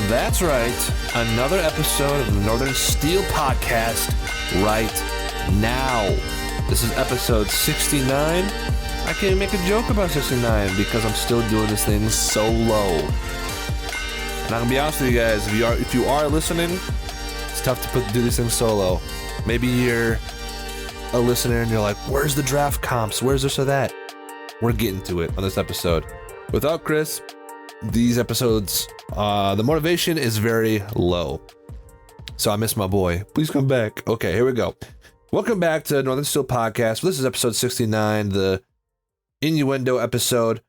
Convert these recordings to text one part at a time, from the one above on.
That's right. Another episode of the Northern Steel Podcast right now. This is episode 69. I can't even make a joke about 69 because I'm still doing this thing solo. And I'm gonna be honest with you guys, if you are listening, it's tough to do these things solo. Maybe you're a listener and you're like, where's the draft comps? Where's this or that? We're getting to it on this episode. Without Chris, these episodes, the motivation is very low. So I miss my boy. Please come back. Okay, here we go. Welcome back to Northern Steel Podcast. This is episode 69, the innuendo episode.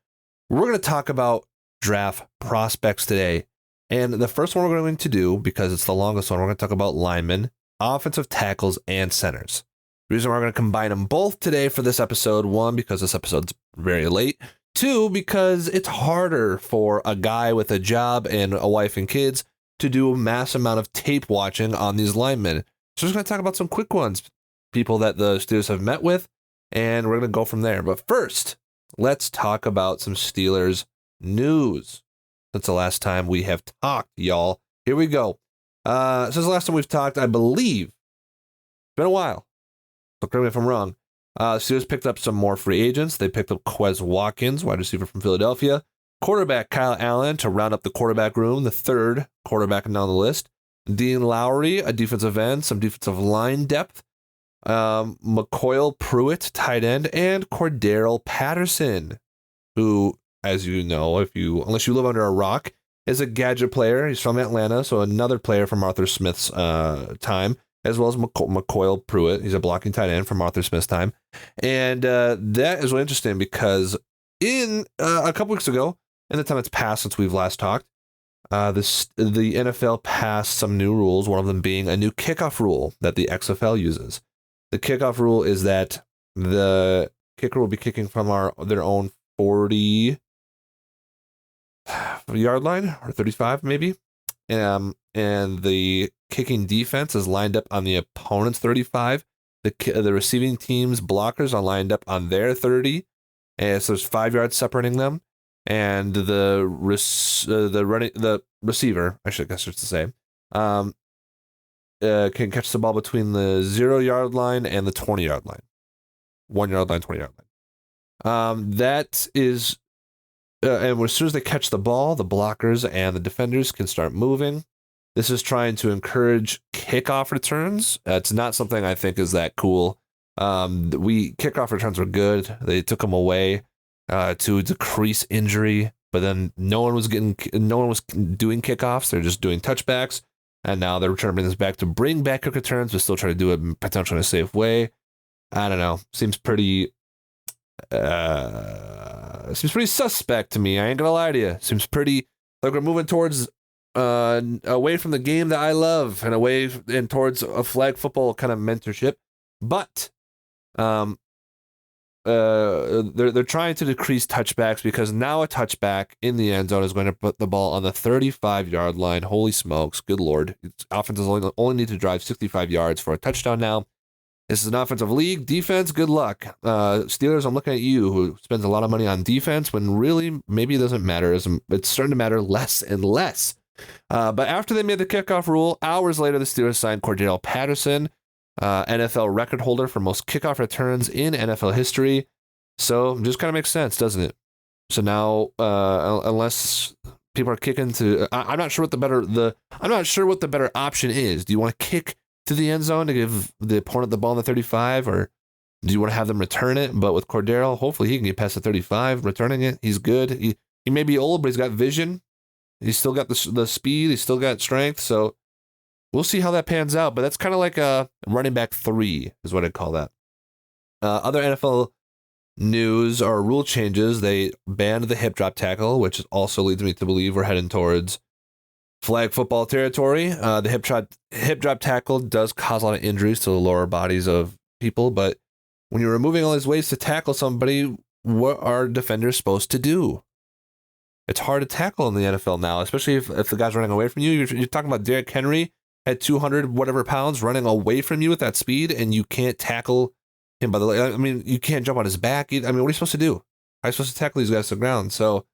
We're going to talk about draft prospects today. And the first one we're going to do, because it's the longest one, we're going to talk about linemen, offensive tackles, and centers. The reason we're going to combine them both today for this episode, one, because this episode's very late. Two, because it's harder for a guy with a job and a wife and kids to do a mass amount of tape watching on these linemen. So we're just going to talk about some quick ones, people that the Steelers have met with, and we're going to go from there. But first, let's talk about some Steelers news. Since the last time we have talked, y'all. Here we go. Since the last time we've talked, I believe, it's been a while. So correct me if I'm wrong. Steelers picked up some more free agents. They picked up Quez Watkins, wide receiver from Philadelphia. Quarterback Kyle Allen to round up the quarterback room, the third quarterback down the list. Dean Lowry, a defensive end, some defensive line depth. McCoyle Pruitt, tight end, and Cordero Patterson, who, as you know, unless you live under a rock, is a gadget player. He's from Atlanta, so another player from Arthur Smith's time, as well as McCoyle Pruitt. He's a blocking tight end from Arthur Smith's time. And that is really interesting because in a couple weeks ago, in the time it's passed since we've last talked, the NFL passed some new rules, one of them being a new kickoff rule that the XFL uses. The kickoff rule is that the kicker will be kicking from their own 40-yard line, or 35 maybe. And the kicking defense is lined up on the opponent's 35. The receiving team's blockers are lined up on their 30, and so there's 5 yards separating them. And the receiver, I should say, can catch the ball between the 0-yard line and the 20-yard line. 1-yard line, 20-yard line. That is, and as soon as they catch the ball, the blockers and the defenders can start moving. This is trying to encourage kickoff returns. It's not something I think is that cool. Kickoff returns were good. They took them away to decrease injury, but then no one was doing kickoffs. They're just doing touchbacks, and now they're trying to bring this back to bring back kick returns, but still try to do it potentially in a safe way. I don't know. Seems pretty suspect to me. I ain't gonna lie to you. Seems pretty like we're moving towards away from the game that I love and away and towards a flag football kind of mentorship. But they're trying to decrease touchbacks because now a touchback in the end zone is going to put the ball on the 35-yard line. Holy smokes, good lord. Offenses only need to drive 65 yards for a touchdown now. This is an offensive league. Defense, good luck. Steelers, I'm looking at you, who spends a lot of money on defense when really maybe it doesn't matter. It's starting to matter less and less. But after they made the kickoff rule, hours later, the Steelers signed Cordero Patterson, NFL record holder for most kickoff returns in NFL history. So it just kind of makes sense, doesn't it? So now, unless people are kicking to, I'm not sure what the better option is. Do you want to kick to the end zone to give the opponent the ball in the 35, or do you want to have them return it? But with Cordero, hopefully he can get past the 35, returning it. He's good. He may be old, but he's got vision. He's still got the speed. He's still got strength. So we'll see how that pans out. But that's kind of like a running back 3 is what I'd call that. Other NFL news or rule changes. They banned the hip drop tackle, which also leads me to believe we're heading towards flag football territory. The hip drop tackle does cause a lot of injuries to the lower bodies of people, but when you're removing all these ways to tackle somebody, what are defenders supposed to do? It's hard to tackle in the NFL now, especially if the guy's running away from you. You're talking about Derrick Henry at 200 whatever pounds running away from you at that speed, and you can't tackle him by the leg. I mean, you can't jump on his back. I mean, what are you supposed to do? How are you supposed to tackle these guys to the ground? So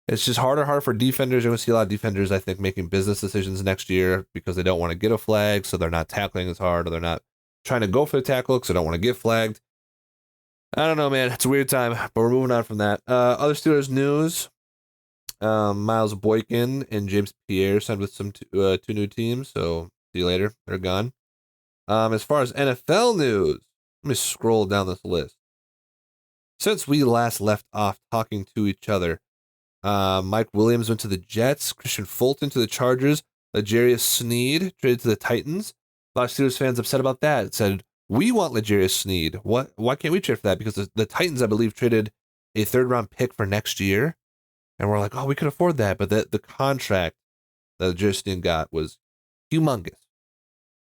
It's just harder for defenders. You're going to see a lot of defenders, I think, making business decisions next year because they don't want to get a flag, so they're not tackling as hard, or they're not trying to go for the tackle because they don't want to get flagged. I don't know, man. It's a weird time, but we're moving on from that. Other Steelers news. Miles Boykin and James Pierre signed with some two new teams, so see you later. They're gone. As far as NFL news, let me scroll down this list. Since we last left off talking to each other, Mike Williams went to the Jets, Christian Fulton to the Chargers, L'Jarius Sneed traded to the Titans. A lot of Steelers fans upset about that. It said, we want L'Jarius Sneed. Why can't we trade for that? Because the Titans, I believe, traded a third-round pick for next year. And we're like, oh, we could afford that. But the contract that L'Jarius Sneed got was humongous.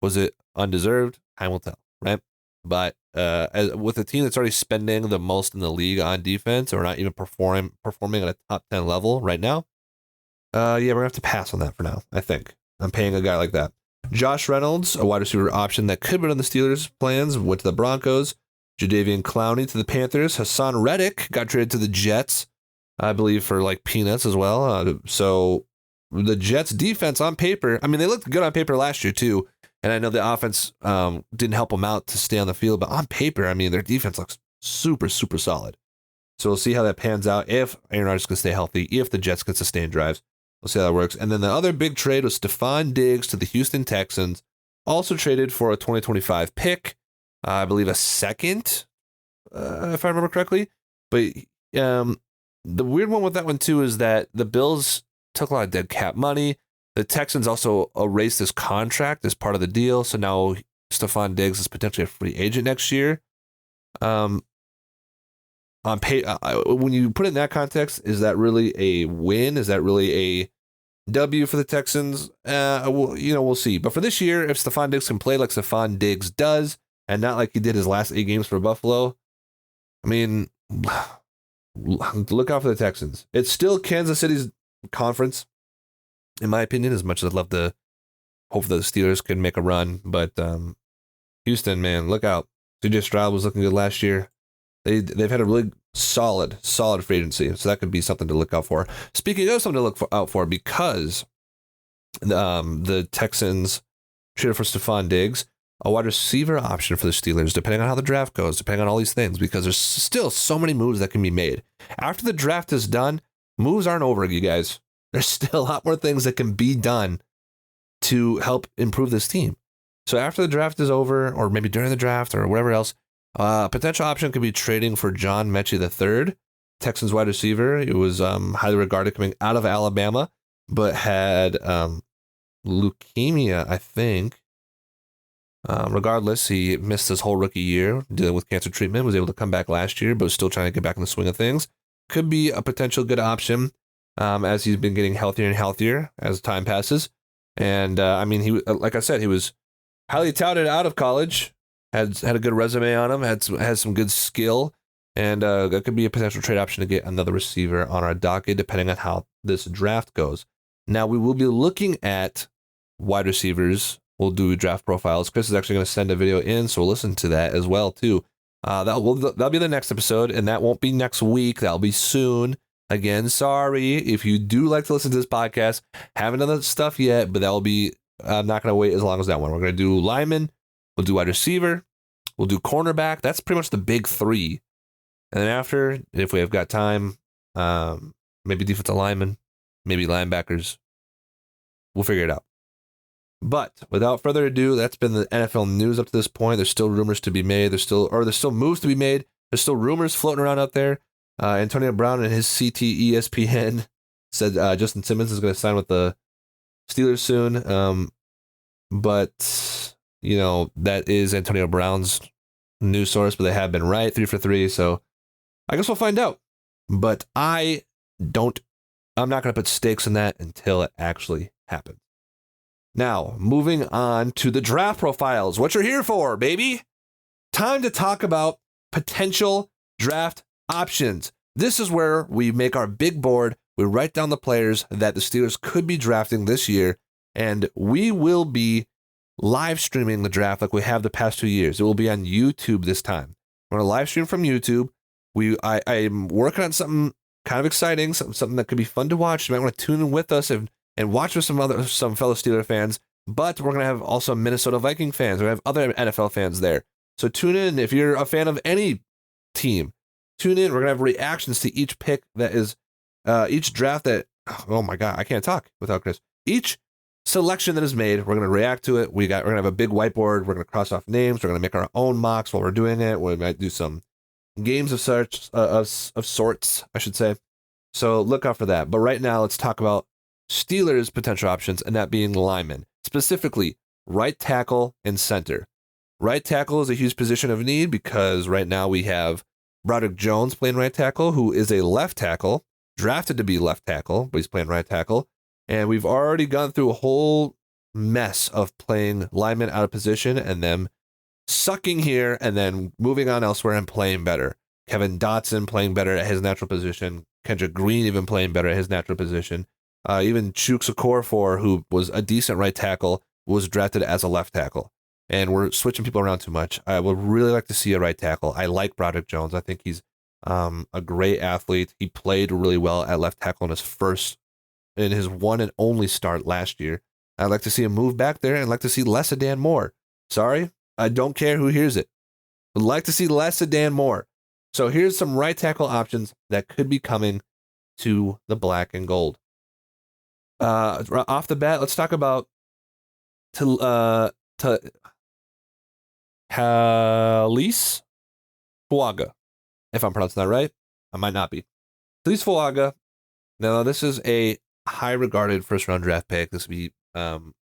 Was it undeserved? Time will tell, right? But with a team that's already spending the most in the league on defense, or not even performing at a top 10 level right now, yeah, we're gonna have to pass on that for now. I think I'm paying a guy like that. Josh Reynolds, a wide receiver option that could have been on the Steelers' plans, went to the Broncos. Jadeveon Clowney to the Panthers. Hassan Reddick got traded to the Jets, I believe, for like peanuts as well. So the Jets' defense on paper, I mean, they looked good on paper last year too. And I know the offense didn't help them out to stay on the field, but on paper, I mean, their defense looks super, super solid. So we'll see how that pans out. If Aaron Rodgers can stay healthy, if the Jets can sustain drives, we'll see how that works. And then the other big trade was Stephon Diggs to the Houston Texans, also traded for a 2025 pick, I believe a second, if I remember correctly. But the weird one with that one too is that the Bills took a lot of dead cap money. The Texans also erased his contract as part of the deal, so now Stephon Diggs is potentially a free agent next year. On when you put it in that context, is that really a win? Is that really a W for the Texans? We'll see. But for this year, if Stephon Diggs can play like Stephon Diggs does, and not like he did his last 8 games for Buffalo, I mean, look out for the Texans. It's still Kansas City's conference, in my opinion, as much as I'd love to hope the Steelers can make a run. But Houston, man, look out. CJ Stroud was looking good last year. They've had a really solid free agency, so that could be something to look out for. Speaking of something to look out for, because the Texans traded for Stephon Diggs, a wide receiver option for the Steelers, depending on how the draft goes, depending on all these things, because there's still so many moves that can be made. After the draft is done, moves aren't over, you guys. There's still a lot more things that can be done to help improve this team. So after the draft is over, or maybe during the draft or whatever else, a potential option could be trading for John Mechie III, Texans wide receiver. It was highly regarded coming out of Alabama, but had leukemia, I think. Regardless, he missed his whole rookie year dealing with cancer treatment, was able to come back last year, but was still trying to get back in the swing of things. Could be a potential good option. As he's been getting healthier and healthier as time passes. And I mean, he, like I said, he was highly touted out of college, had a good resume on him, has some good skill, and that could be a potential trade option to get another receiver on our docket, depending on how this draft goes. Now, we will be looking at wide receivers. We'll do draft profiles. Chris is actually going to send a video in, so we'll listen to that as well, too. That'll be the next episode, and that won't be next week. That'll be soon. Again, sorry if you do like to listen to this podcast. Haven't done that stuff yet, but that will be. I'm not going to wait as long as that one. We're going to do lineman. We'll do wide receiver. We'll do cornerback. That's pretty much the big 3. And then after, if we have got time, maybe defensive lineman, maybe linebackers. We'll figure it out. But without further ado, that's been the NFL news up to this point. There's still rumors to be made. There's still moves to be made. There's still rumors floating around out there. Antonio Brown and his CT ESPN said Justin Simmons is going to sign with the Steelers soon. But, that is Antonio Brown's news source, but they have been right, 3 for 3. So I guess we'll find out. But I'm not going to put stakes in that until it actually happens. Now, moving on to the draft profiles. What you're here for, baby. Time to talk about potential draft options. This is where we make our big board. We write down the players that the Steelers could be drafting this year, and we will be live streaming the draft like we have the past 2 years. It will be on YouTube this time. We're going to live stream from YouTube. I'm working on something kind of exciting, something that could be fun to watch. You might want to tune in with us and watch with some fellow Steeler fans. But we're going to have also Minnesota Viking fans. We have other NFL fans there. So tune in if you're a fan of any team. Tune in. We're going to have reactions to each pick that is, each draft that, oh my God, I can't talk without Chris. Each selection that is made, we're going to react to it. We're going to have a big whiteboard. We're going to cross off names. We're going to make our own mocks while we're doing it. We might do some games of sorts, I should say. So look out for that. But right now, let's talk about Steelers' potential options, and that being linemen, specifically right tackle and center. Right tackle is a huge position of need because right now we have Broderick Jones playing right tackle, who is a left tackle, drafted to be left tackle, but he's playing right tackle. And we've already gone through a whole mess of playing linemen out of position and them sucking here and then moving on elsewhere and playing better. Kevin Dotson playing better at his natural position. Kendrick Green even playing better at his natural position. Even Chuks Okorafor, who was a decent right tackle, was drafted as a left tackle. And we're switching people around too much. I would really like to see a right tackle. I like Broderick Jones. I think he's a great athlete. He played really well at left tackle in his one and only start last year. I'd like to see him move back there and I'd like to see less of Dan Moore. Sorry, I don't care who hears it. Would like to see less of Dan Moore. So here's some right tackle options that could be coming to the black and gold. Off the bat, let's talk about Taliese Fuaga, if I'm pronouncing that right. I might not be. Taliese Fuaga. Now, this is a high-regarded first-round draft pick. This would be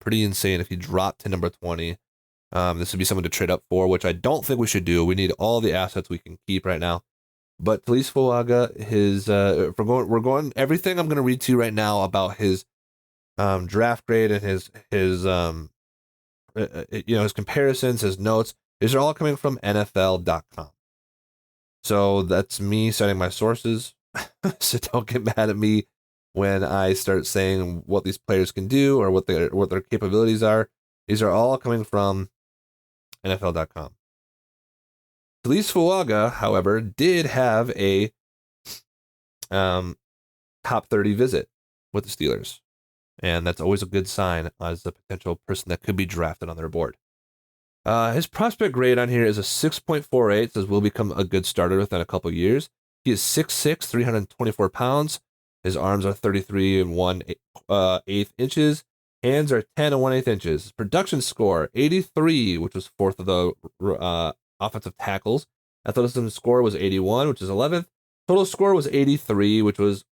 pretty insane if he dropped to number 20. This would be someone to trade up for, which I don't think we should do. We need all the assets we can keep right now. But Taliese Fuaga, we're going everything I'm going to read to you right now about his draft grade and his his comparisons, his notes. These are all coming from NFL.com. So that's me citing my sources. So don't get mad at me when I start saying what these players can do or what their capabilities are. These are all coming from NFL.com. Taliese Fuaga, however, did have a top 30 visit with the Steelers. And that's always a good sign as a potential person that could be drafted on their board. His prospect grade on here is a 6.48, says will become a good starter within a couple of years. He is 6'6", 324 pounds. His arms are 33 and 1/8 inches. Hands are 10 and 1/8 inches. His production score, 83, which was fourth of the offensive tackles. Athleticism score was 81, which is 11th. Total score was 83, which was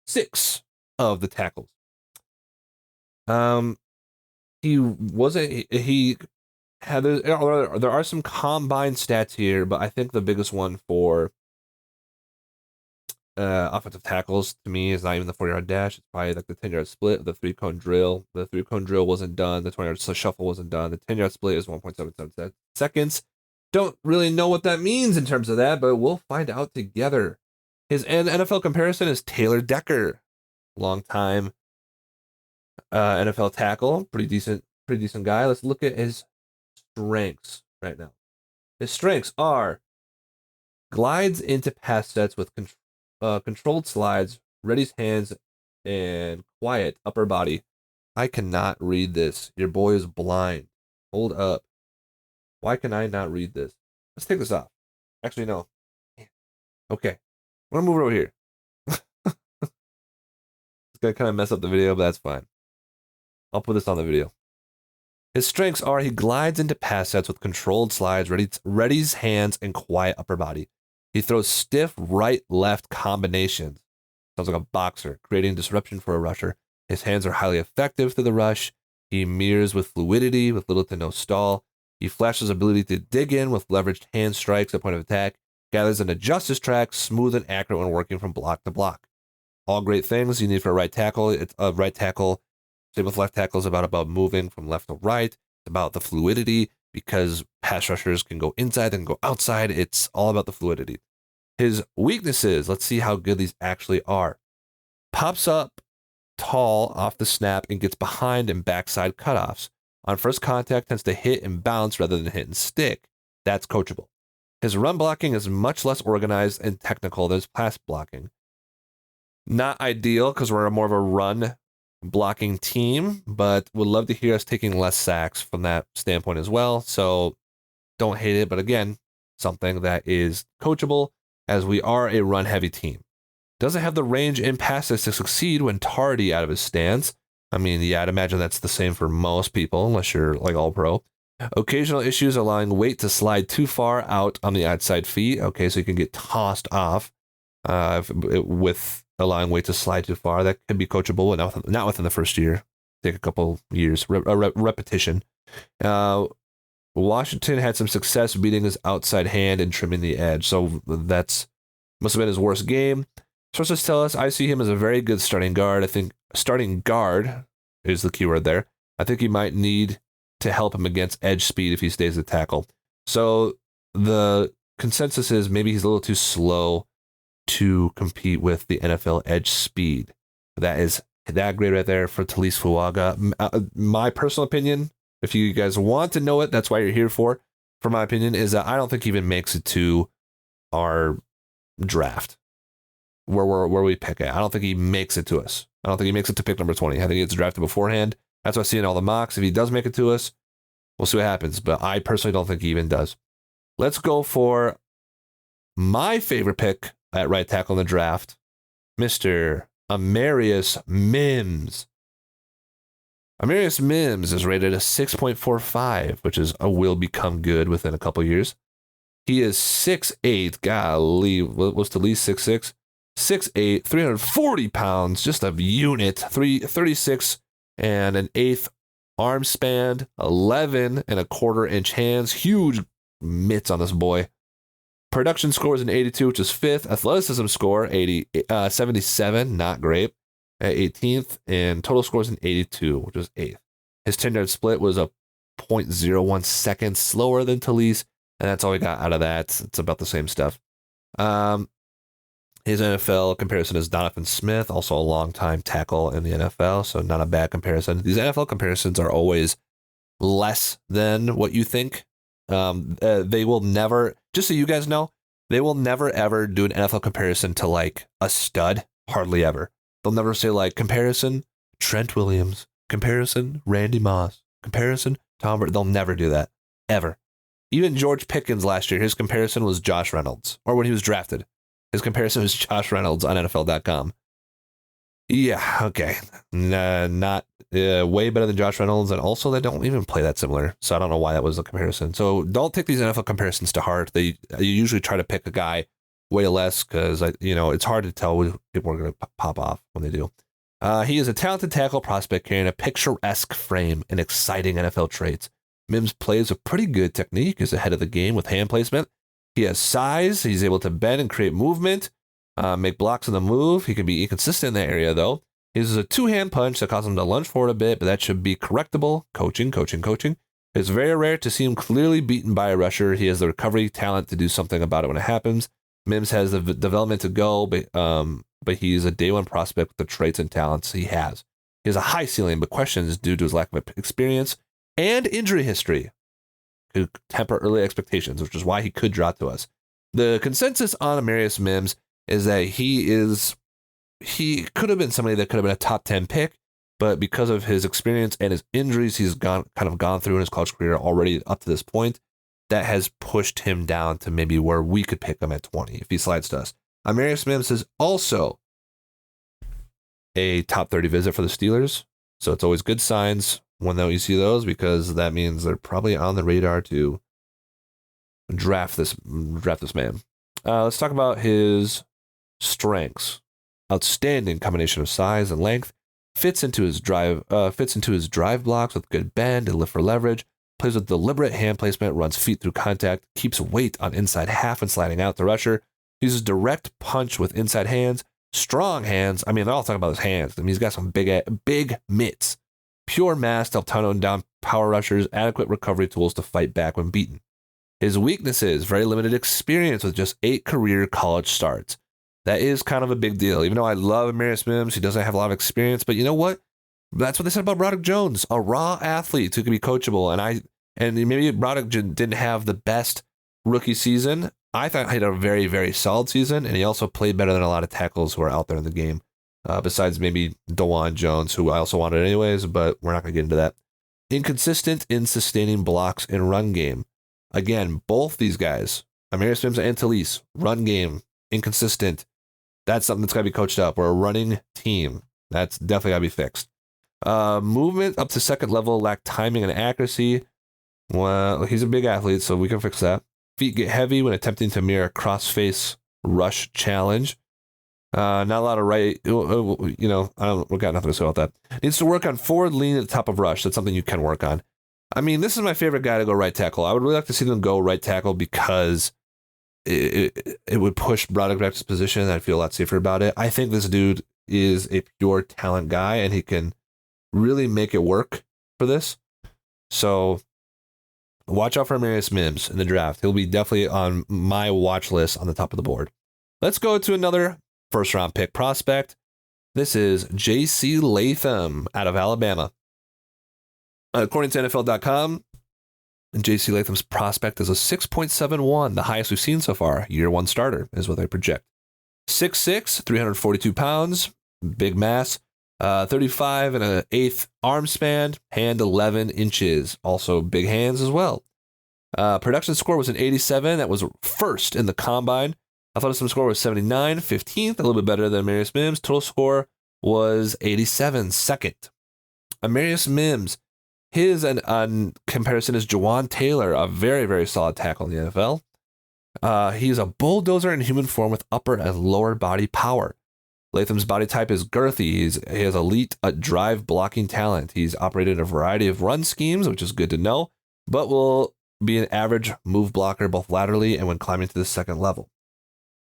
6 of the tackles. There are some combined stats here, but I think the biggest one for offensive tackles to me is not even the 40-yard dash. It's probably like the 10-yard split, the 3-cone drill. The 3-cone drill wasn't done. The 20-yard shuffle wasn't done. The 10-yard split is 1.77 seconds. Don't really know what that means in terms of that, but we'll find out together. His NFL comparison is Taylor Decker, long-time NFL tackle, pretty decent guy. Let's look at his strengths right now. His strengths are glides into pass sets with controlled slides, readies hands, and quiet upper body. I cannot read this. Your boy is blind. Hold up. Why can I not read this? Let's take this off. Actually, no. Okay. I'm going to move it over here. It's going to kind of mess up the video, but that's fine. I'll put this on the video. His strengths are he glides into pass sets with controlled slides, readies hands, and quiet upper body. He throws stiff right-left combinations. Sounds like a boxer, creating disruption for a rusher. His hands are highly effective through the rush. He mirrors with fluidity, with little to no stall. He flashes ability to dig in with leveraged hand strikes at point of attack. Gathers and adjusts his track, smooth and accurate when working from block to block. All great things you need for a right tackle. It's a right tackle. Same with left tackle is about moving from left to right. It's about the fluidity because pass rushers can go inside and go outside. It's all about the fluidity. His weaknesses, let's see how good these actually are. Pops up tall off the snap and gets behind and backside cutoffs. On first contact, tends to hit and bounce rather than hit and stick. That's coachable. His run blocking is much less organized and technical than his pass blocking. Not ideal because we're more of a run blocking team, but would love to hear us taking less sacks from that standpoint as well. So don't hate it, but again, something that is coachable as we are a run heavy team. Doesn't have the range in passes to succeed when tardy out of his stance. I mean, yeah, I'd imagine that's the same for most people, unless you're like all pro. Occasional issues allowing weight to slide too far out on the outside feet. Okay, so you can get tossed off with allowing weight to slide too far. That could be coachable, but not within the first year. Take a couple years, repetition. Washington had some success beating his outside hand and trimming the edge, so that's must have been his worst game. Sources tell us I see him as a very good starting guard. I think starting guard is the keyword there. I think he might need to help him against edge speed if he stays at tackle. So the consensus is maybe he's a little too slow to compete with the NFL edge speed. That is that grade right there for Talise Fuaga. My personal opinion, if you guys want to know it, that's why you're here for my opinion, is that I don't think he even makes it to our draft where we pick it. I don't think he makes it to us. I don't think he makes it to pick number 20. I think he gets drafted beforehand. That's what I see in all the mocks. If he does make it to us, we'll see what happens. But I personally don't think he even does. Let's go for my favorite pick at right tackle in the draft, Mr. Amarius Mims. Amarius Mims is rated a 6.45, which is a will become good within a couple years. He is 6'8". Golly, what's the least 6'6"? 6'8", 340 pounds, just a unit. 36 and an eighth arm span, 11 and a quarter inch hands. Huge mitts on this boy. Production score is an 82, which is 5th. Athleticism score, 77, not great, at 18th. And total score is an 82, which is 8th. His 10-yard split was a 0.01 seconds slower than Talise, and that's all we got out of that. It's about the same stuff. His NFL comparison is Donovan Smith, also a long-time tackle in the NFL, so not a bad comparison. These NFL comparisons are always less than what you think. They will never, just so you guys know, they will never ever do an NFL comparison to like a stud, hardly ever. They'll never say like comparison Trent Williams, comparison Randy Moss, comparison Tom Brady. They'll never do that, ever. Even George Pickens last year, his comparison was Josh Reynolds, or when he was drafted. His comparison was Josh Reynolds on NFL.com. Yeah, okay. Not way better than Josh Reynolds, and also they don't even play that similar, so I don't know why that was a comparison. So don't take these NFL comparisons to heart. They usually try to pick a guy way less because it's hard to tell when people are going to pop off when they do. He is a talented tackle prospect carrying a picturesque frame and exciting NFL traits. Mims plays with pretty good technique, is ahead of the game with hand placement. He has size. He's able to bend and create movement, make blocks on the move. He can be inconsistent in that area, though. He uses a two-hand punch that causes him to lunge forward a bit, but that should be correctable. Coaching. It's very rare to see him clearly beaten by a rusher. He has the recovery talent to do something about it when it happens. Mims has the development to go, but he's a day one prospect with the traits and talents he has. He has a high ceiling, but questions due to his lack of experience and injury history could temper early expectations, which is why he could drop to us. The consensus on Amarius Mims is that he could have been somebody that could have been a top 10 pick, but because of his experience and his injuries he's gone through in his college career already up to this point, that has pushed him down to maybe where we could pick him at 20 if he slides to us. Amarius Mims is also a top 30 visit for the Steelers, so it's always good signs when you see those, because that means they're probably on the radar to draft this man. Let's talk about his strengths. Outstanding combination of size and length. Fits into his drive blocks with good bend and lift for leverage. Plays with deliberate hand placement. Runs feet through contact. Keeps weight on inside half and sliding out the rusher. Uses direct punch with inside hands. Strong hands. I mean, they're all talking about his hands. I mean, he's got some big mitts. Pure mass to help tone down power rushers. Adequate recovery tools to fight back when beaten. His weaknesses: very limited experience with just 8 career college starts. That is kind of a big deal. Even though I love Amarius Mims, he doesn't have a lot of experience. But you know what? That's what they said about Broderick Jones, a raw athlete who can be coachable. And maybe Broderick didn't have the best rookie season. I thought he had a very, very solid season, and he also played better than a lot of tackles who are out there in the game, besides maybe DeJuan Jones, who I also wanted anyways, but we're not going to get into that. Inconsistent in sustaining blocks in run game. Again, both these guys, Amarius Mims and Talise, run game, inconsistent. That's something that's got to be coached up. We're a running team. That's definitely got to be fixed. Movement up to second level, lack timing and accuracy. Well, he's a big athlete, so we can fix that. Feet get heavy when attempting to mirror a cross-face rush challenge. Not a lot of right, we got nothing to say about that. Needs to work on forward lean at the top of rush. That's something you can work on. I mean, this is my favorite guy to go right tackle. I would really like to see them go right tackle because it would push Broderick back to his position, and I'd feel a lot safer about it. I think this dude is a pure talent guy, and he can really make it work for this. So watch out for Amarius Mims in the draft. He'll be definitely on my watch list on the top of the board. Let's go to another first-round pick prospect. This is J.C. Latham out of Alabama. According to NFL.com, J.C. Latham's prospect is a 6.71, the highest we've seen so far. Year one starter is what they project. 6'6", 342 pounds, big mass, 35 and an eighth arm span, hand 11 inches, also big hands as well. Production score was an 87, that was first in the combine. Athleticism score was 79, 15th, a little bit better than Amarius Mims. Total score was 87, second. Amarius Mims, his comparison is Jawan Taylor, a very, very solid tackle in the NFL. He's a bulldozer in human form with upper and lower body power. Latham's body type is girthy. He has elite drive blocking talent. He's operated a variety of run schemes, which is good to know, but will be an average move blocker both laterally and when climbing to the second level.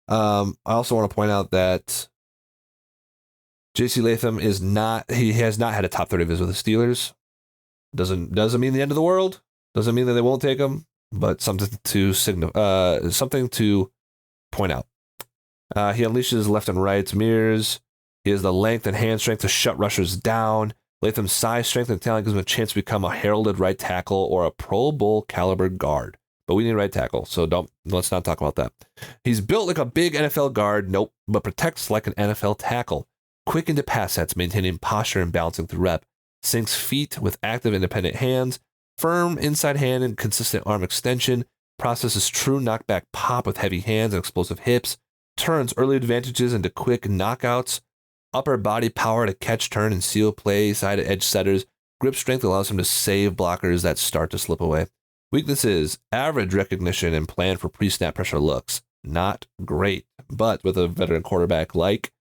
I also want to point out that J.C. Latham has not had a top 30 visit with the Steelers. Doesn't mean the end of the world. Doesn't mean that they won't take him, but something to point out. He unleashes left and right mirrors. He has the length and hand strength to shut rushers down. Latham's size, strength, and talent gives him a chance to become a heralded right tackle or a Pro Bowl caliber guard. But we need a right tackle, so let's not talk about that. He's built like a big NFL guard, nope, but protects like an NFL tackle. Quick into pass sets, maintaining posture and balancing through rep. Sinks feet with active independent hands. Firm inside hand and consistent arm extension. Processes true knockback pop with heavy hands and explosive hips. Turns early advantages into quick knockouts. Upper body power to catch, turn, and seal play side edge setters. Grip strength allows him to save blockers that start to slip away. Weaknesses: average recognition and plan for pre-snap pressure looks. Not great, but with a veteran quarterback like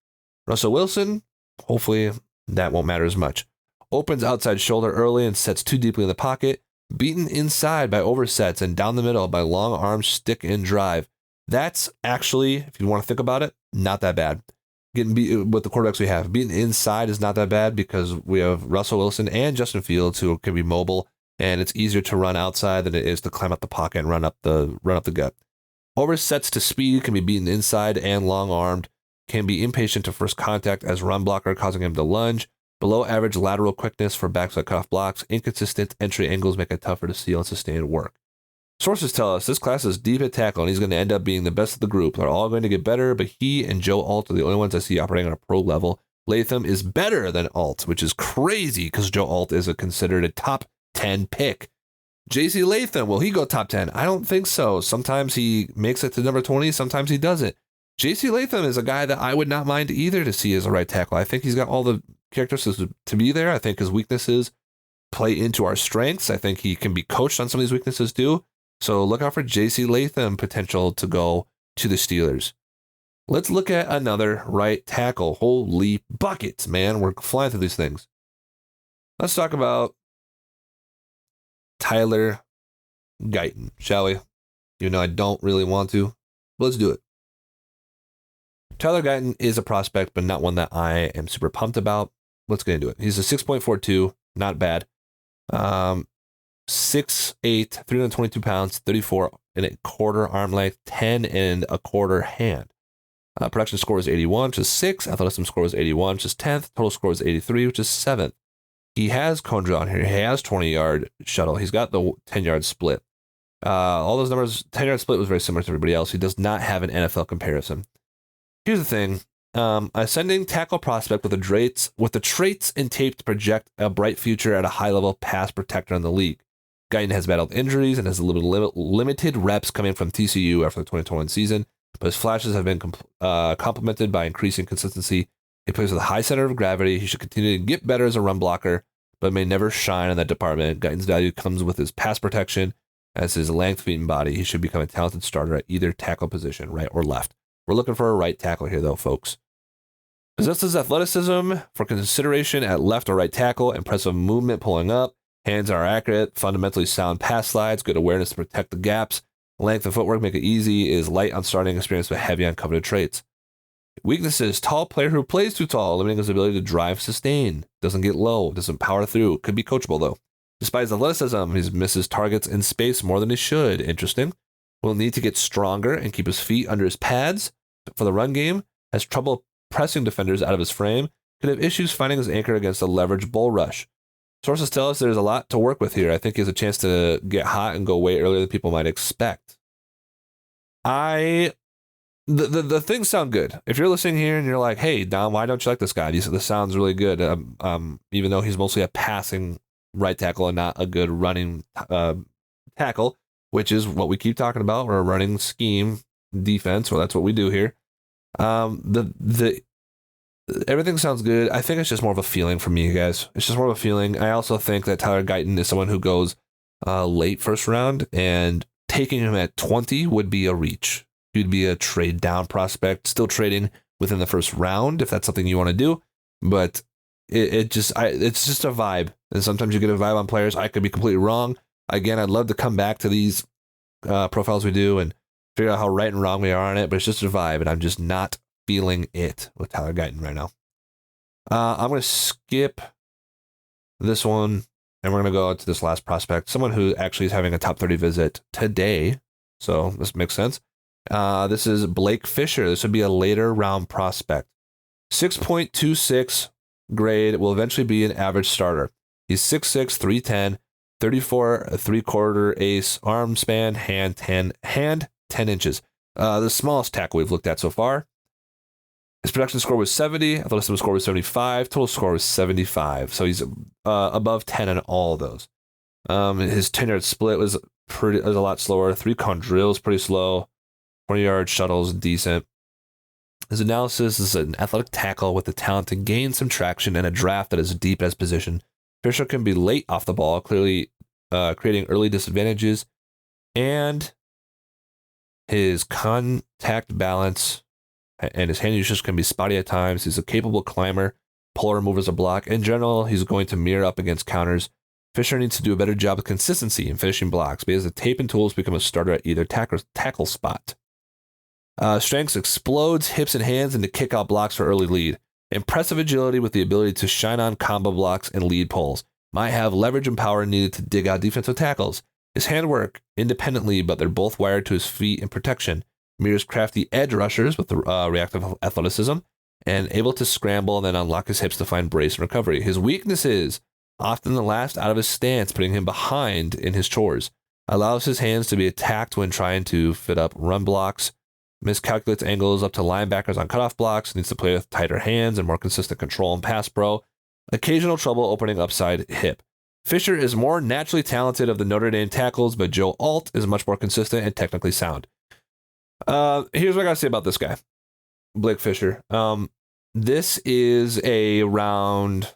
Russell Wilson, hopefully that won't matter as much. Opens outside shoulder early and sets too deeply in the pocket. Beaten inside by oversets and down the middle by long arm stick and drive. That's actually, if you want to think about it, not that bad. Getting beat with the quarterbacks we have. Beaten inside is not that bad because we have Russell Wilson and Justin Fields who can be mobile, and it's easier to run outside than it is to climb up the pocket and run up the gut. Oversets to speed, can be beaten inside and long armed. Can be impatient to first contact as run blocker, causing him to lunge. Below average lateral quickness for backside cutoff blocks. Inconsistent entry angles make it tougher to seal and sustain work. Sources tell us this class is deep at tackle and he's going to end up being the best of the group. They're all going to get better, but he and Joe Alt are the only ones I see operating on a pro level. Latham is better than Alt, which is crazy because Joe Alt is considered a top 10 pick. J.C. Latham, will he go top 10? I don't think so. Sometimes he makes it to number 20, sometimes he doesn't. J.C. Latham is a guy that I would not mind either to see as a right tackle. I think he's got all the characteristics to be there. I think his weaknesses play into our strengths. I think he can be coached on some of these weaknesses too. So look out for J.C. Latham potential to go to the Steelers. Let's look at another right tackle. Holy buckets, man. We're flying through these things. Let's talk about Tyler Guyton, shall we? Even though I don't really want to. Let's do it. Tyler Guyton is a prospect, but not one that I am super pumped about. Let's get into it. He's a 6.42, not bad. 6'8", 322 pounds, 34 and a quarter arm length, 10 and a quarter hand. Production score is 81, which is 6th. Athleticism score is 81, which is 10th. Total score is 83, which is 7th. He has cone drill on here. He has 20-yard shuttle. He's got the 10-yard split. All those numbers, 10-yard split was very similar to everybody else. He does not have an NFL comparison. Here's the thing. Ascending tackle prospect with the traits and tape to project a bright future at a high-level pass protector in the league. Guyton has battled injuries and has limited reps coming from TCU after the 2021 season, but his flashes have been complemented by increasing consistency. He plays with a high center of gravity. He should continue to get better as a run blocker, but may never shine in that department. Guyton's value comes with his pass protection. As his length, feet, and body, he should become a talented starter at either tackle position, right or left. We're looking for a right tackle here, though, folks. Possesses athleticism for consideration at left or right tackle, impressive movement pulling up, hands are accurate, fundamentally sound pass slides, good awareness to protect the gaps, length and footwork make it easy, is light on starting experience but heavy on coveted traits. Weaknesses, tall player who plays too tall, limiting his ability to drive sustain, doesn't get low, doesn't power through, could be coachable though. Despite his athleticism, he misses targets in space more than he should. Interesting. Will need to get stronger and keep his feet under his pads for the run game, has trouble pressing defenders out of his frame, could have issues finding his anchor against a leveraged bull rush. Sources tell us there's a lot to work with here. I think he has a chance to get hot and go way earlier than people might expect. The things sound good. If you're listening here and you're like, hey, Dom, why don't you like this guy? This sounds really good. Even though he's mostly a passing right tackle and not a good running tackle, which is what we keep talking about. We're a running scheme defense, well, that's what we do here. Everything sounds good. I think it's just more of a feeling for me, guys. It's just more of a feeling. I also think that Tyler Guyton is someone who goes late first round, and taking him at 20 would be a reach. He'd be a trade down prospect, still trading within the first round if that's something you want to do. But it's just a vibe, and sometimes you get a vibe on players. I could be completely wrong. Again, I'd love to come back to these profiles we do and figure out how right and wrong we are on it, but it's just a vibe, and I'm just not feeling it with Tyler Guyton right now. I'm going to skip this one, and we're going to go to this last prospect, someone who actually is having a top 30 visit today, so this makes sense. This is Blake Fisher. This would be a later round prospect. 6.26 grade, will eventually be an average starter. He's 6'6", 310, 34 3/4 ace, arm span, hand 10 inches. The smallest tackle we've looked at so far. His production score was 70, athleticism score was 75, total score was 75. So he's above 10 in all of those. His 10-yard split was a lot slower. 3-count drills pretty slow. 20-yard shuttles decent. His analysis is an athletic tackle with the talent to gain some traction in a draft that is deep as position. Fisher can be late off the ball, clearly creating early disadvantages, and his contact balance and his hand usage can be spotty at times. He's a capable climber, puller, mover as a block. In general, he's going to mirror up against counters. Fisher needs to do a better job of consistency in finishing blocks, but he has the tape and tools to become a starter at either tackle spot. Strengths explodes hips and hands into kick out blocks for early lead. Impressive agility with the ability to shine on combo blocks and lead pulls. Might have leverage and power needed to dig out defensive tackles. His handwork independently, but they're both wired to his feet and protection. Mirrors crafty edge rushers with the reactive athleticism, and able to scramble and then unlock his hips to find brace and recovery. His weakness is often the last out of his stance, putting him behind in his chores. Allows his hands to be attacked when trying to fit up run blocks. Miscalculates angles up to linebackers on cutoff blocks. Needs to play with tighter hands and more consistent control and pass pro. Occasional trouble opening upside hip. Fisher is more naturally talented of the Notre Dame tackles, but Joe Alt is much more consistent and technically sound. Here's what I gotta say about this guy, Blake Fisher. This is a round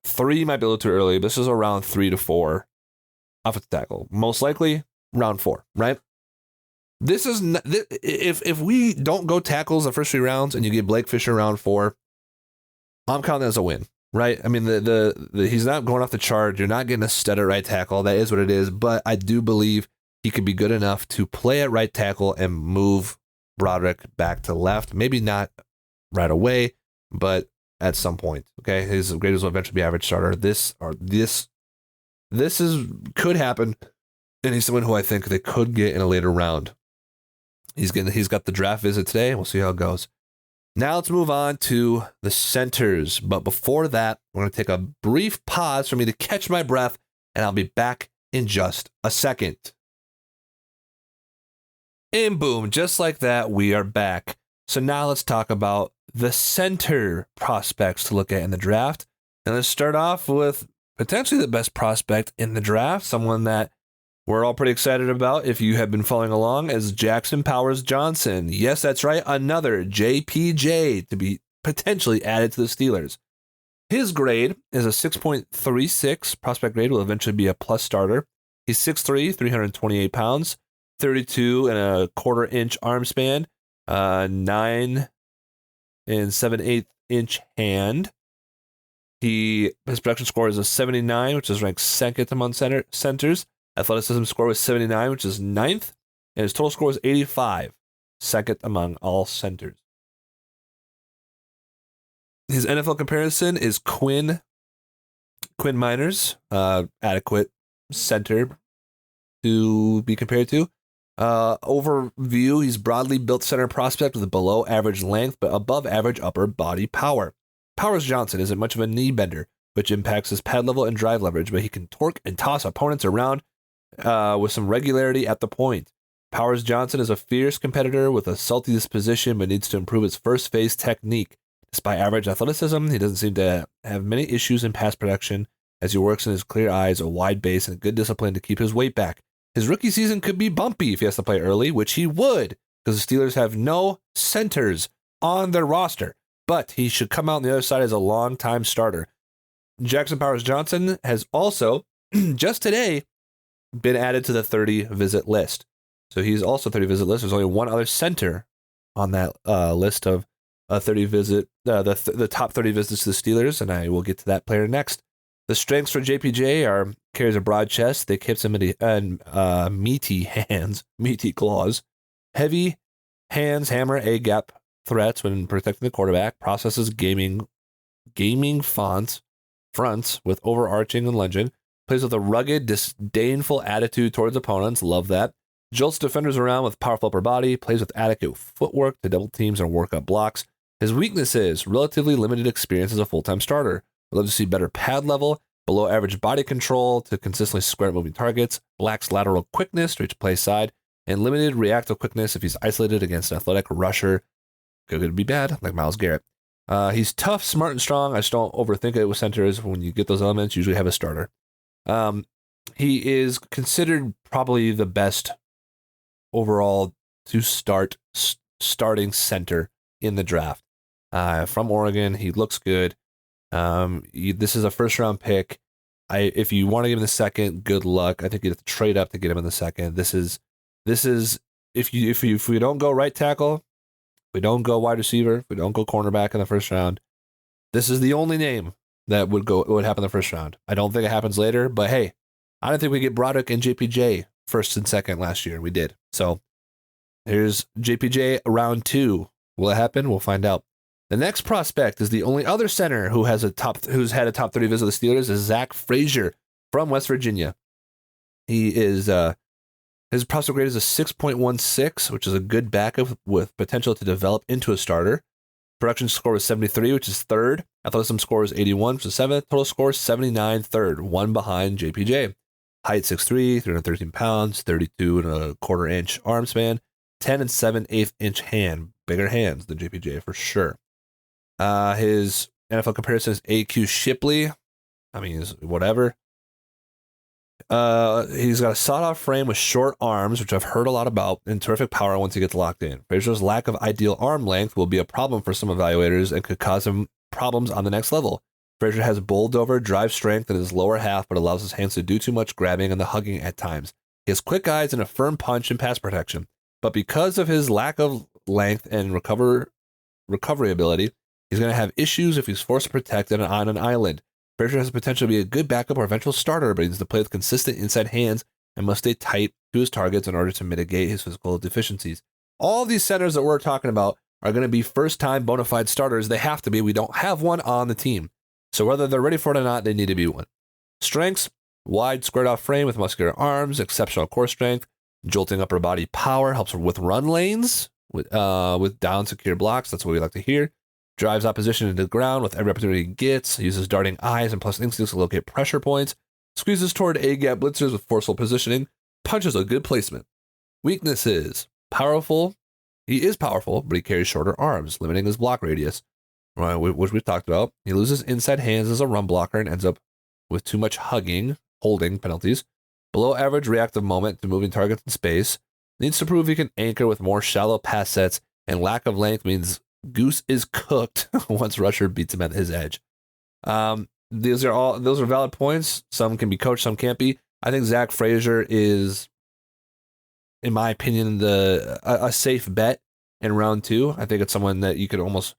3, might be a little too early. This is around 3 to 4 offensive tackle. Most likely round 4, right? This is not, if we don't go tackles the first 3 rounds and you get Blake Fisher round 4, I'm counting that as a win, right? I mean, the he's not going off the chart. You're not getting a stud at right tackle. That is what it is. But I do believe he could be good enough to play at right tackle and move Broderick back to left. Maybe not right away, but at some point. Okay, his grade will eventually be average starter. This could happen, and he's someone who I think they could get in a later round. He's got the draft visit today. We'll see how it goes. Now let's move on to the centers. But before that, we're going to take a brief pause for me to catch my breath, and I'll be back in just a second. And boom, just like that, we are back. So now let's talk about the center prospects to look at in the draft. And let's start off with potentially the best prospect in the draft, someone that we're all pretty excited about if you have been following along, is Jackson Powers Johnson. Yes, that's right, another JPJ to be potentially added to the Steelers. His grade is a 6.36. Prospect grade will eventually be a plus starter. He's 6'3", 328 pounds, 32 and a quarter inch arm span, 9 and 7/8 inch hand. His production score is a 79, which is ranked second among centers. Athleticism score was 79, which is ninth. And his total score was 85, second among all centers. His NFL comparison is Quinn Miners, adequate center to be compared to. Overview, he's broadly built center prospect with a below average length, but above average upper body power. Powers Johnson isn't much of a knee bender, which impacts his pad level and drive leverage, but he can torque and toss opponents around with some regularity at the point. Powers Johnson is a fierce competitor with a salty disposition, but needs to improve his first phase technique. Despite average athleticism, he doesn't seem to have many issues in pass protection as he works in his clear eyes, a wide base, and good discipline to keep his weight back. His rookie season could be bumpy if he has to play early, which he would, because the Steelers have no centers on their roster. But he should come out on the other side as a long-time starter. Jackson Powers Johnson has also, just today, been added to the 30-visit list. So he's also 30-visit list. There's only one other center on that list of 30-visit, the top 30 visits to the Steelers, and I will get to that player next. The strengths for JPJ are carries a broad chest, thick hips, and meaty hands, meaty claws, heavy hands, hammer A-gap threats when protecting the quarterback, processes gaming fronts with overarching and lunging, plays with a rugged, disdainful attitude towards opponents, love that, jolts defenders around with powerful upper body, plays with adequate footwork to double teams and work up blocks. His weakness is relatively limited experience as a full-time starter. I'd love to see better pad level, below average body control to consistently square moving targets, lacks lateral quickness to reach play side, and limited reactive quickness if he's isolated against an athletic rusher. Could be bad, like Myles Garrett. He's tough, smart, and strong. I just don't overthink it with centers. When you get those elements, you usually have a starter. He is considered probably the best overall to starting center in the draft. From Oregon, he looks good. This is a first-round pick. If you want to give him the second, good luck. I think you have to trade up to get him in the second. This is if we don't go right tackle, if we don't go wide receiver, if we don't go cornerback in the first round, this is the only name that would happen in the first round. I don't think it happens later, but hey, I don't think we get Broderick and JPJ first and second last year. We did. So here's JPJ round 2. Will it happen? We'll find out. The next prospect is the only other center who's had a top 30 visit to the Steelers is Zach Frazier from West Virginia. He is his prospect grade is a 6.16, which is a good backup with potential to develop into a starter. Production score was 73, which is third. Athleticism score is 81, which is seventh. Total score is 79, third, one behind JPJ. Height 6'3", 313 pounds, 32 and a quarter inch arm span, 10 and 7/8 inch hand. Bigger hands than JPJ for sure. His NFL comparison is AQ Shipley. I mean, whatever. He's got a sawed-off frame with short arms, which I've heard a lot about, and terrific power once he gets locked in. Frazier's lack of ideal arm length will be a problem for some evaluators and could cause him problems on the next level. Frazier has bowled over drive strength in his lower half, but allows his hands to do too much grabbing and the hugging at times. He has quick eyes and a firm punch and pass protection, but because of his lack of length and recovery ability, he's going to have issues if he's forced to protect on an island. Frazier has the potential to be a good backup or eventual starter, but he needs to play with consistent inside hands and must stay tight to his targets in order to mitigate his physical deficiencies. All these centers that we're talking about are going to be first-time bona fide starters. They have to be. We don't have one on the team. So whether they're ready for it or not, they need to be one. Strengths: wide, squared-off frame with muscular arms, exceptional core strength, jolting upper body power, helps with run lanes, with down secure blocks. That's what we like to hear. Drives opposition into the ground with every opportunity he gets. Uses darting eyes and plus instincts to locate pressure points. Squeezes toward A-gap blitzers with forceful positioning. Punches a good placement. Weaknesses: Powerful. He is powerful, but he carries shorter arms, limiting his block radius, which we've talked about. He loses inside hands as a run blocker and ends up with too much holding penalties. Below average reactive moment to moving targets in space. Needs to prove he can anchor with more shallow pass sets, and lack of length means Goose is cooked once rusher beats him at his edge. Those are valid points. Some can be coached, some can't be. I think Zach Frazier is, in my opinion, a safe bet in round 2. I think it's someone that you could almost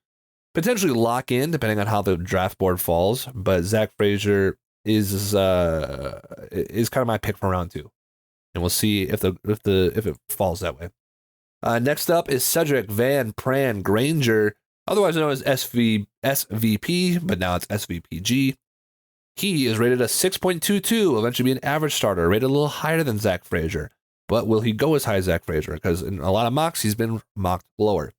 potentially lock in depending on how the draft board falls. But Zach Frazier is kind of my pick for round 2, and we'll see if it falls that way. Next up is Cedric Van Pran Granger, otherwise known as SVP, but now it's SVPG. He is rated a 6.22, eventually be an average starter, rated a little higher than Zach Frazier. But will he go as high as Zach Frazier? Because in a lot of mocks, he's been mocked lower.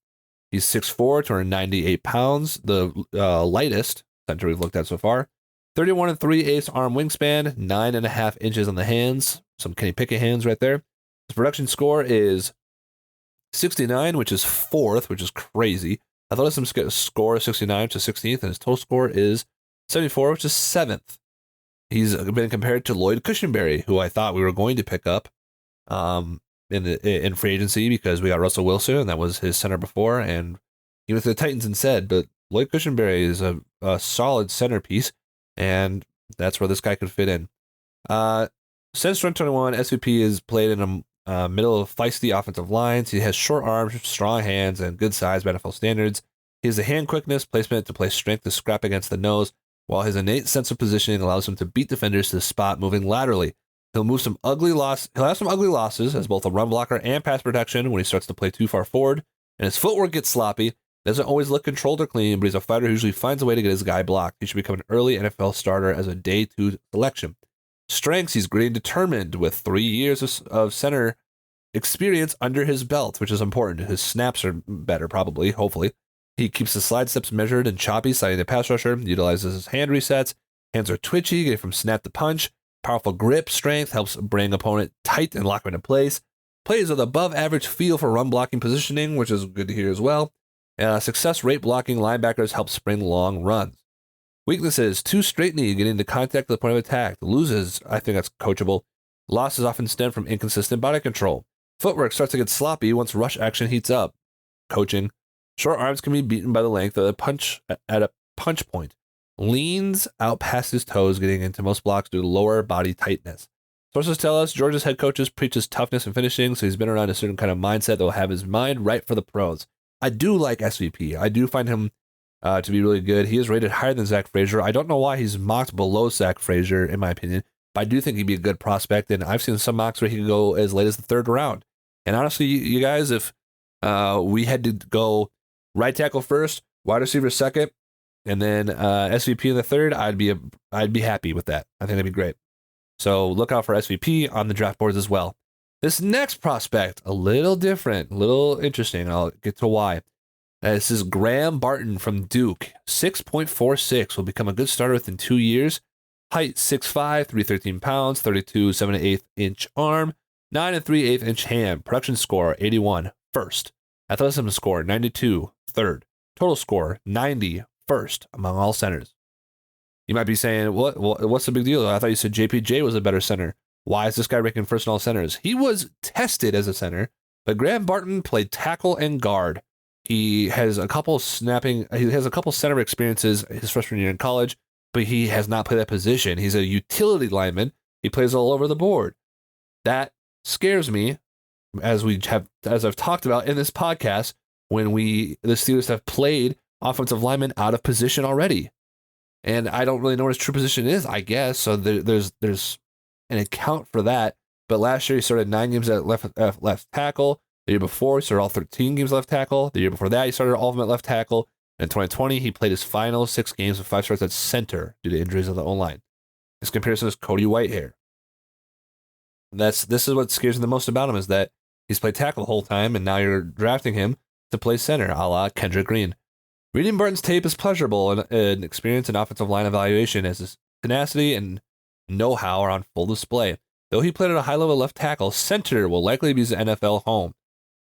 He's 6'4", 298 pounds, the lightest center we've looked at so far. 31 3/8 arm wingspan, 9.5 inches on the hands. Some Kenny Pickett hands right there. His production score is 69, which is 4th, which is crazy. I thought his score is 69 to 16th, and his total score is 74, which is 7th. He's been compared to Lloyd Cushenberry, who I thought we were going to pick up in free agency because we got Russell Wilson, and that was his center before, and he went to the Titans instead. But Lloyd Cushenberry is a solid centerpiece, and that's where this guy could fit in. Since 2021, SVP has played in a middle of feisty offensive lines. He has short arms, strong hands, and good size by NFL standards. He has the hand quickness, placement to play strength to scrap against the nose, while his innate sense of positioning allows him to beat defenders to the spot moving laterally. He'll have some ugly losses as both a run blocker and pass protection when he starts to play too far forward, and his footwork gets sloppy. Doesn't always look controlled or clean, but he's a fighter who usually finds a way to get his guy blocked. He should become an early NFL starter as a day 2 selection. Strengths, he's gritty and determined with 3 years of center experience under his belt, which is important. His snaps are better, probably, hopefully. He keeps the slide steps measured and choppy, sliding the pass rusher, utilizes his hand resets. Hands are twitchy, getting from snap to punch. Powerful grip strength helps bring opponent tight and lock him into place. Plays with above average feel for run blocking positioning, which is good to hear as well. Success rate blocking linebackers help spring long runs. Weaknesses, too straight knee, getting into contact at the point of attack. Loses, I think that's coachable. Losses often stem from inconsistent body control. Footwork starts to get sloppy once rush action heats up. Coaching. Short arms can be beaten by the length of a punch at a punch point. Leans out past his toes, getting into most blocks due to lower body tightness. Sources tell us Georgia's head coaches preaches toughness and finishing, so he's been around a certain kind of mindset that will have his mind right for the pros. I do like SVP. I do find him to be really good. He is rated higher than Zach Frazier. I don't know why he's mocked below Zach Frazier, in my opinion, but I do think he'd be a good prospect, and I've seen some mocks where he could go as late as the 3rd round. And honestly, you guys, if we had to go right tackle first, wide receiver second, and then SVP in the 3rd, I'd be happy with that. I think that'd be great. So look out for SVP on the draft boards as well. This next prospect, a little different, a little interesting. I'll get to why. This is Graham Barton from Duke. 6.46, will become a good starter within 2 years. Height 6'5", 313 pounds, 32 7/8 inch arm, 9 3/8 inch hand. Production score 81, 1st. Athleticism score 92, 3rd. Total score 90, 1st among all centers. You might be saying, what's the big deal? I thought you said JPJ was a better center. Why is this guy ranking 1st in all centers? He was tested as a center, but Graham Barton played tackle and guard. He has a couple center experiences his freshman year in college, but he has not played that position. He's a utility lineman. He plays all over the board. That scares me, as I've talked about in this podcast, when the Steelers have played offensive linemen out of position already. And I don't really know what his true position is, I guess. So there's an account for that. But last year he started 9 games at left tackle. The year before he started all 13 games left tackle. The year before that he started all of them at left tackle. In 2020 he played his final 6 games with 5 starts at center due to injuries on the O-line. His comparison is Cody Whitehair. This is what scares me the most about him, is that he's played tackle the whole time, and now you're drafting him to play center, a la Kendrick Green. Reading Barton's tape is pleasurable, and experience in offensive line evaluation as his tenacity and know-how are on full display. Though he played at a high level left tackle, center will likely be his NFL home.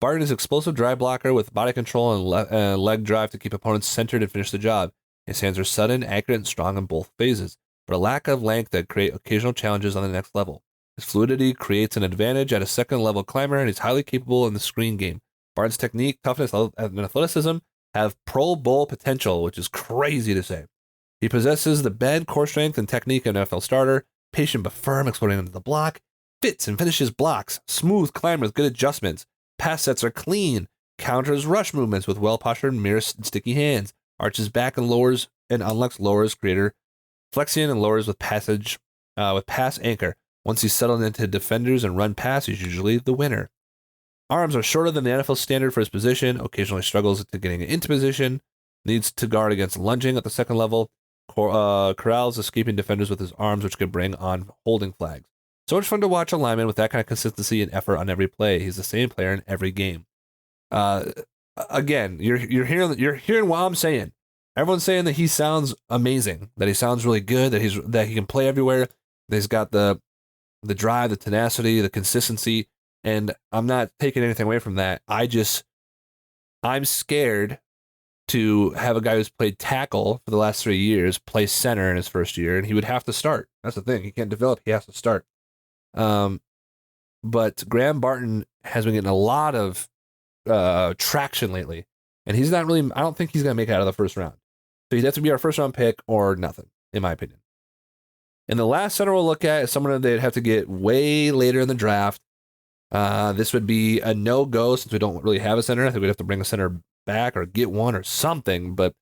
Barton is explosive drive blocker with body control and leg drive to keep opponents centered and finish the job. His hands are sudden, accurate, and strong in both phases, but a lack of length that create occasional challenges on the next level. His fluidity creates an advantage at a second-level climber, and he's highly capable in the screen game. Barton's technique, toughness, and athleticism have Pro Bowl potential, which is crazy to say. He possesses the bend, core strength, and technique of an NFL starter, patient but firm, exploding into the block, fits and finishes blocks, smooth climber with good adjustments, pass sets are clean, counters rush movements with well-postured mirrors and sticky hands, arches back and lowers and unlocks lowers creator, flexion and lowers with passage with pass anchor. Once he's settled into defenders and run pass, he's usually the winner. Arms are shorter than the NFL standard for his position, occasionally struggles to getting into position, needs to guard against lunging at the second level, corrals escaping defenders with his arms, which could bring on holding flags. So much fun to watch a lineman with that kind of consistency and effort on every play. He's the same player in every game. Again, you're hearing what I'm saying. Everyone's saying that he sounds amazing, that he sounds really good, that he can play everywhere, that he's got the drive, the tenacity, the consistency, and I'm not taking anything away from that. I'm scared to have a guy who's played tackle for the last 3 years play center in his first year, and he would have to start. That's the thing. He can't develop. He has to start. But Graham Barton has been getting a lot of traction lately, and he's not really, I don't think he's going to make it out of the first round. So he'd have to be our first round pick or nothing, in my opinion. And the last center we'll look at is someone that they'd have to get way later in the draft. This would be a no-go since we don't really have a center. I think we'd have to bring a center back or get one or something, but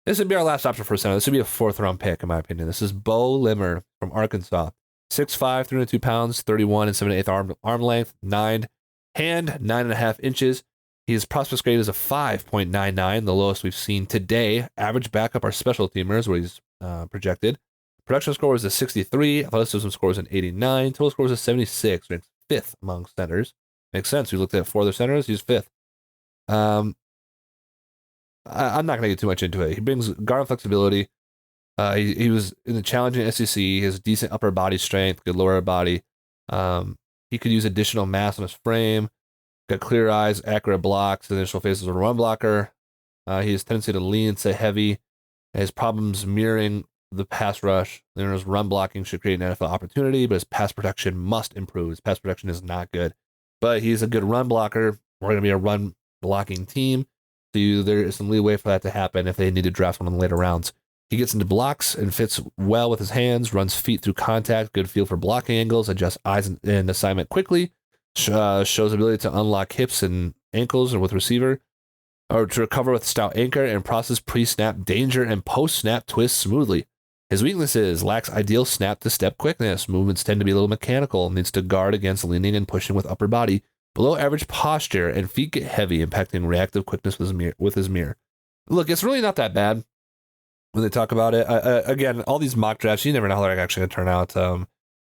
this would be our last option for a center. This would be a fourth round pick, in my opinion. This is Bo Limmer from Arkansas. 6'5", 302 pounds, 31 and 7/8 arm length, 9.5 inches. His prospect grade is a 5.99, the lowest we've seen today. Average backup are special teamers, where he's projected. Production score is a 63, athleticism score is an 89, total score is a 76, ranks 5th among centers. Makes sense. We looked at 4 other centers, he's 5th. I'm not going to get too much into it. He brings guard flexibility. He was in the challenging SEC. He has decent upper body strength, good lower body. He could use additional mass on his frame. Got clear eyes, accurate blocks. The initial phase is a run blocker. He has tendency to lean and stay heavy. His problems mirroring the pass rush. His run blocking should create an NFL opportunity, but his pass protection must improve. His pass protection is not good, but he's a good run blocker. We're going to be a run blocking team. So there is some leeway for that to happen if they need to draft one in the later rounds. He gets into blocks and fits well with his hands, runs feet through contact, good feel for blocking angles, adjusts eyes and assignment quickly, shows ability to unlock hips and ankles and with receiver, or to recover with stout anchor and process pre-snap danger and post-snap twist smoothly. His weaknesses: lacks ideal snap-to-step quickness, movements tend to be a little mechanical, needs to guard against leaning and pushing with upper body, below average posture, and feet get heavy, impacting reactive quickness with his mirror. Look, it's really not that bad when they talk about it. Again, all these mock drafts, you never know how they're actually going to turn out.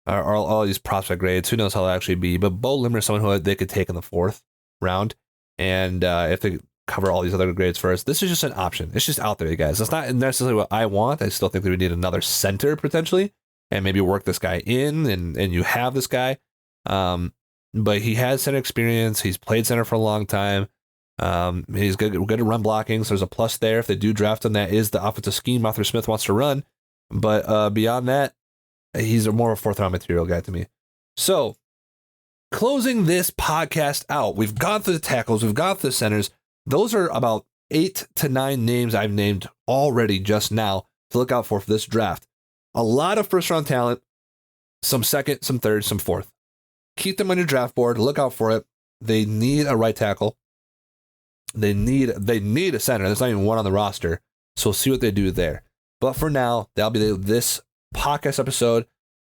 All these prospect grades, who knows how they'll actually be. But Bo Limmer is someone who they could take in the 4th round. And if they cover all these other grades first, this is just an option. It's just out there, you guys. It's not necessarily what I want. I still think that we need another center potentially, and maybe work this guy in, and you have this guy. But he has center experience. He's played center for a long time. He's good at run blocking, so there's a plus there. If they do draft him, that is the offensive scheme Arthur Smith wants to run. But beyond that, he's more of a 4th round material guy to me. So, closing this podcast out, we've gone through the tackles, we've gone through the centers. Those are about 8 to 9 names I've named already just now to look out for this draft. A lot of first round talent, some second, some third, some fourth. Keep them on your draft board. Look out for it. They need a right tackle. They need a center. There's not even one on the roster. So we'll see what they do there. But for now, that'll be this podcast episode.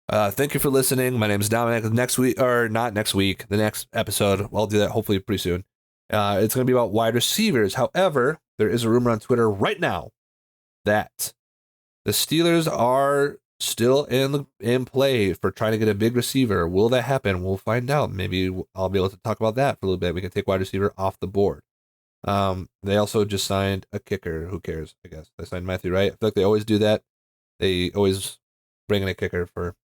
Thank you for listening. My name is Dominic. Next week, or not next week, the next episode, I'll do that hopefully pretty soon. It's going to be about wide receivers. However, there is a rumor on Twitter right now that the Steelers are still in play for trying to get a big receiver. Will that happen? We'll find out. Maybe I'll be able to talk about that for a little bit. We can take wide receiver off the board. They also just signed a kicker. Who cares? I guess they signed Matthew Wright. I feel like they always do that. They always bring in a kicker for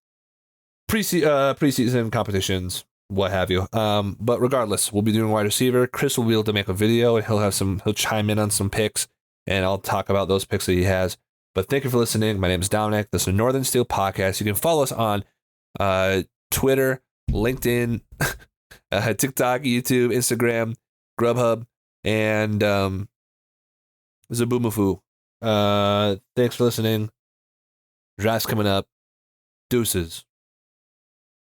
preseason competitions. what have you. But regardless, we'll be doing wide receiver. Chris will be able to make a video and he'll chime in on some picks, and I'll talk about those picks that he has. But thank you for listening. My name is Dominic. This is Northern Steel Podcast. You can follow us on Twitter, LinkedIn, TikTok, YouTube, Instagram, Grubhub, and Zaboomafoo. Thanks for listening. Draft's coming up. Deuces.